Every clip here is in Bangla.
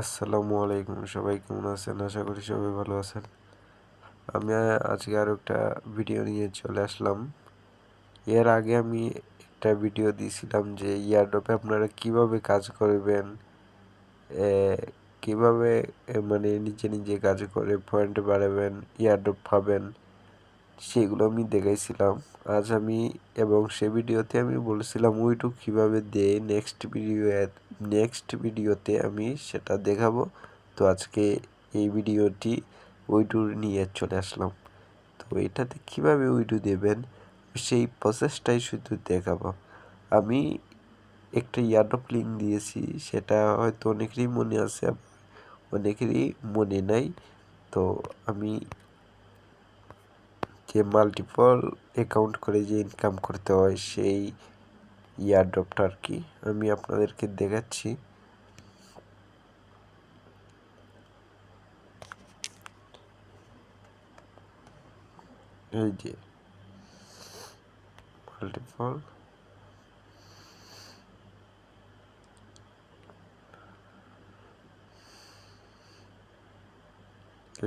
আসসালামু আলাইকুম, সবাই কেমন আছেন? আশা করি সবাই ভালো আছেন। আমি আজকে আরও একটা ভিডিও নিয়ে চলে আসলাম। এর আগে আমি একটা ভিডিও দিয়েছিলাম যে ইয়ারড্রপে আপনারা কিভাবে কাজ করবেন, এ, কিভাবে মানে নিজে নিজে কাজ করে পয়েন্ট বাড়াবেন, ইয়ারড্রপ পাবেন, সেগুলো আমি দেখাইছিলাম। আজ আমি এবং সে ভিডিওতে আমি বলেছিলাম ওইটুক কীভাবে দেয় নেক্সট ভিডিওতে আমি সেটা দেখাবো। তো আজকে এই ভিডিওটি ওইটুর নিয়ে চলে আসলাম। তো এটাতে কীভাবে ওইটু দেবেন সেই প্রসেসটাই শুধু দেখাবো। আমি একটা ইয়ারড্রপ লিঙ্ক দিয়েছি, সেটা হয়তো অনেকেরই মনে আছে, অনেকেরই মনে নাই। তো আমি যে মাল্টিপল অ্যাকাউন্ট করে যে ইনকাম করতে হয় সেই ইয়ারড্রপটা আর কি আমি আপনাদেরকে দেখাচ্ছি। এই যে মাল্টিপল,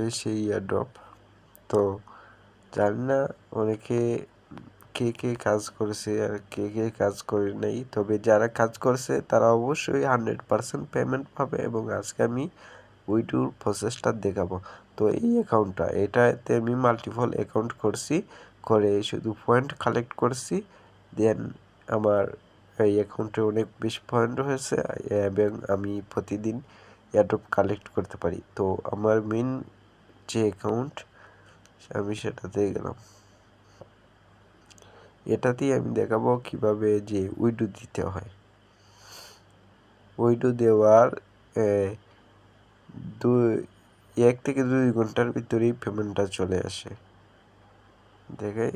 এই সেই ইয়ারড্রপ। তো জানি না অনেকে কে কে কাজ করেছে আর কে কে কাজ করে নাই, তবে যারা কাজ করছে তারা অবশ্যই 100% পেমেন্ট পাবে। এবং আজকে আমি ওইটুর প্রসেসটা দেখাবো। তো এই অ্যাকাউন্টটা, এটাতে আমি মাল্টিপল অ্যাকাউন্ট করছি, করে শুধু পয়েন্ট কালেক্ট করছি। দেন আমার এই অ্যাকাউন্টে অনেক বেশি পয়েন্ট হয়েছে এবং আমি প্রতিদিন এয়ারড্রপ কালেক্ট করতে পারি। তো আমার মেন যে অ্যাকাউন্ট, আমি সেটাতে গেলাম। এটাতেই আমি দেখাবো কিভাবে যে উইডো দিতে হয়। উইডো দেওয়ার 1 থেকে 2 ঘন্টার ভিতরেই পেমেন্টটা চলে আসে। দেখাই,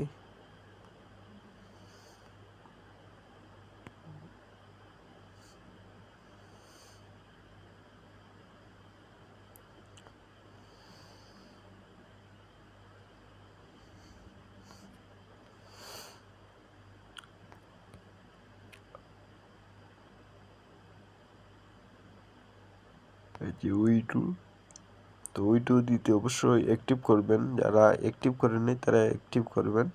এই যে উইডো। তো উইডো দিতে অবশ্যই অ্যাক্টিভ করবেন, যারা অ্যাক্টিভ করেন নাই তারা অ্যাক্টিভ করবেন।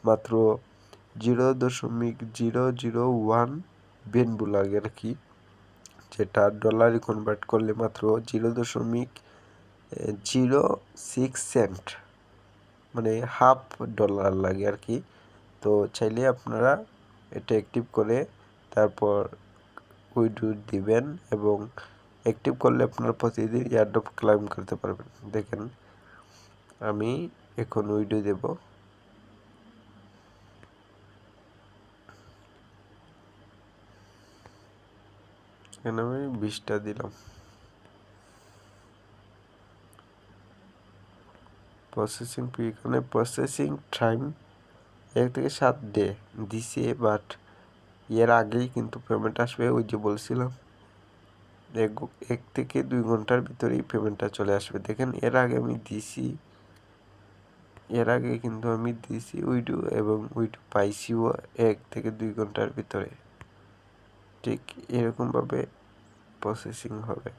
মাত্র 0.001 বেনবু লাগে আর কি, যেটা ডলারে কনভার্ট করলে মাত্র 0.06 সেন্ট, মানে $0.5 লাগে আর কি। তো চাইলে আপনারা এটা অ্যাক্টিভ করে তারপর উইডো দিবেন, এবং অ্যাক্টিভ করলে আপনারা প্রতিদিন এয়ারড্রপ ক্লাইম করতে পারবেন। দেখেন আমি এখন উইডো দেব। এখানে আমি 20টা দিলাম। প্রসেসিং ফি, এখানে প্রসেসিং টাইম 1 থেকে 7 ডে দিছে, বাট এর আগেই কিন্তু পেমেন্ট আসবে। ওই যে বলছিলাম 1 থেকে 2 ঘন্টার ভিতরেই পেমেন্টটা চলে আসবে। দেখেন এর আগে কিন্তু আমি দিছি উইডো, এবং উইডো পাইছিও 1 থেকে 2 ঘন্টার ভিতরে। ঠিক এরকমভাবে প্রসেসিং হবে।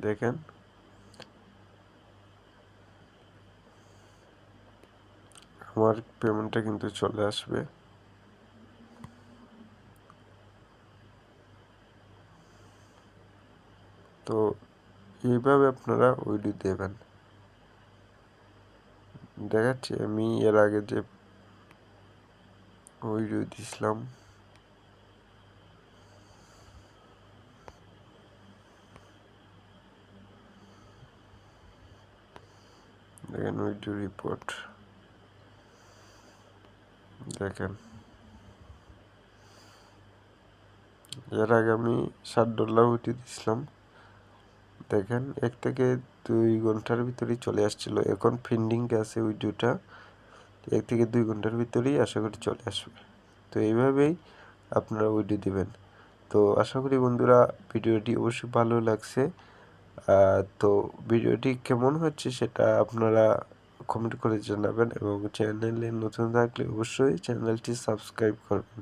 দেখেন আমার পেমেন্টটা কিন্তু চলে আসবে। তো এইভাবে আপনারা উইডো দেবেন। দেখাচ্ছি আমি এর আগে যে উইডো দিছিলাম। দেখেন উইডো রিপোর্ট, দেখেন এর আগে আমি $7 উইডো দিছিলাম। দেখেন 1 থেকে 2 ঘন্টার ভিতরেই চলে আসছিল। এখন পেন্ডিংয়ে আছে উইডোটা, 1 থেকে 2 ঘন্টার ভিতরেই আশা করি চলে আসবে। তো এইভাবেই আপনারা উইডো দিবেন। তো আশা করি বন্ধুরা ভিডিওটি অবশ্যই ভালো লাগছে। তো ভিডিওটি কেমন হচ্ছে সেটা আপনারা কমেন্ট করে জানাবেন, এবং চ্যানেলে নতুন থাকলে অবশ্যই চ্যানেলটি সাবস্ক্রাইব করবেন।